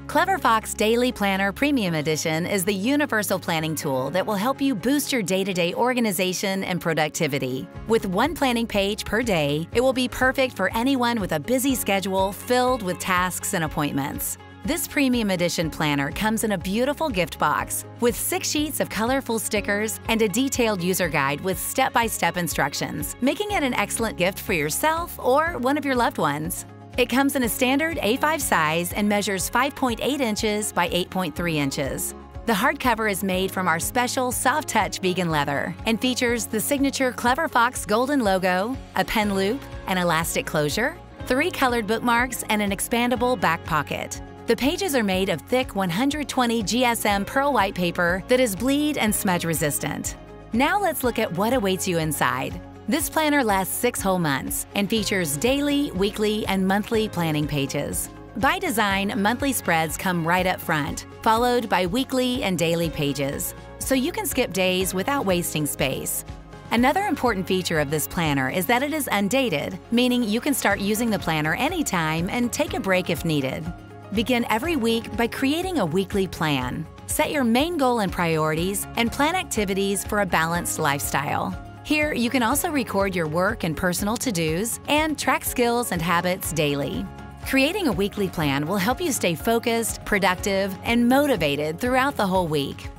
CleverFox Daily Planner Premium Edition is the universal planning tool that will help you boost your day-to-day organization and productivity. With one planning page per day, it will be perfect for anyone with a busy schedule filled with tasks and appointments. This Premium Edition planner comes in a beautiful gift box with 6 sheets of colorful stickers and a detailed user guide with step-by-step instructions, making it an excellent gift for yourself or one of your loved ones. It comes in a standard A5 size and measures 5.8 inches by 8.3 inches. The hardcover is made from our special soft-touch vegan leather and features the signature CleverFox golden logo, a pen loop, an elastic closure, 3 colored bookmarks, and an expandable back pocket. The pages are made of thick 120 GSM pearl white paper that is bleed and smudge resistant. Now let's look at what awaits you inside. This planner lasts 6 whole months and features daily, weekly, and monthly planning pages. By design, monthly spreads come right up front, followed by weekly and daily pages, so you can skip days without wasting space. Another important feature of this planner is that it is undated, meaning you can start using the planner anytime and take a break if needed. Begin every week by creating a weekly plan. Set your main goal and priorities and plan activities for a balanced lifestyle. Here, you can also record your work and personal to-dos and track skills and habits daily. Creating a weekly plan will help you stay focused, productive, and motivated throughout the whole week.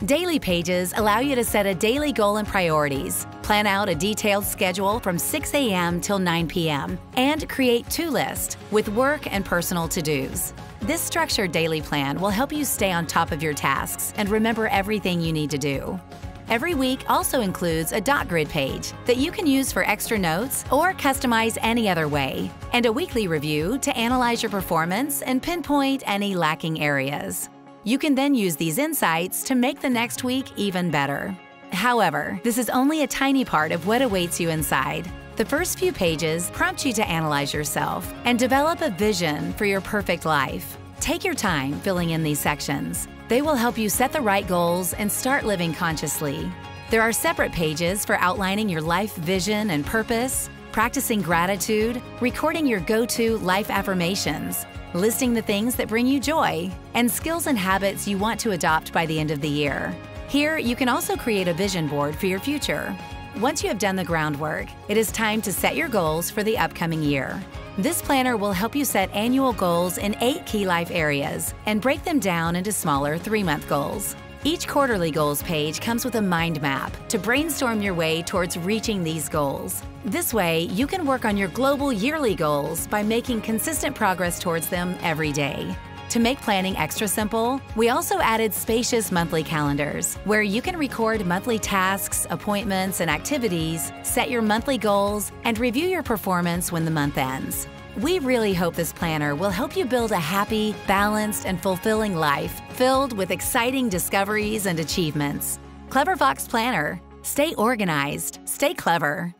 Daily pages allow you to set a daily goal and priorities, plan out a detailed schedule from 6 a.m. till 9 p.m., and create to-do lists with work and personal to-dos. This structured daily plan will help you stay on top of your tasks and remember everything you need to do. Every week also includes a dot grid page that you can use for extra notes or customize any other way, and a weekly review to analyze your performance and pinpoint any lacking areas. You can then use these insights to make the next week even better. However, this is only a tiny part of what awaits you inside. The first few pages prompt you to analyze yourself and develop a vision for your perfect life. Take your time filling in these sections. They will help you set the right goals and start living consciously. There are separate pages for outlining your life vision and purpose, practicing gratitude, recording your go-to life affirmations, listing the things that bring you joy, and skills and habits you want to adopt by the end of the year. Here, you can also create a vision board for your future. Once you have done the groundwork, it is time to set your goals for the upcoming year. This planner will help you set annual goals in 8 key life areas and break them down into smaller 3-month goals. Each quarterly goals page comes with a mind map to brainstorm your way towards reaching these goals. This way, you can work on your global yearly goals by making consistent progress towards them every day. To make planning extra simple, we also added Spacious monthly calendars, where you can record monthly tasks, appointments, and activities, set your monthly goals, and review your performance when the month ends. We really hope this planner will help you build a happy, balanced, and fulfilling life filled with exciting discoveries and achievements. CleverFox Planner. Stay organized, stay clever.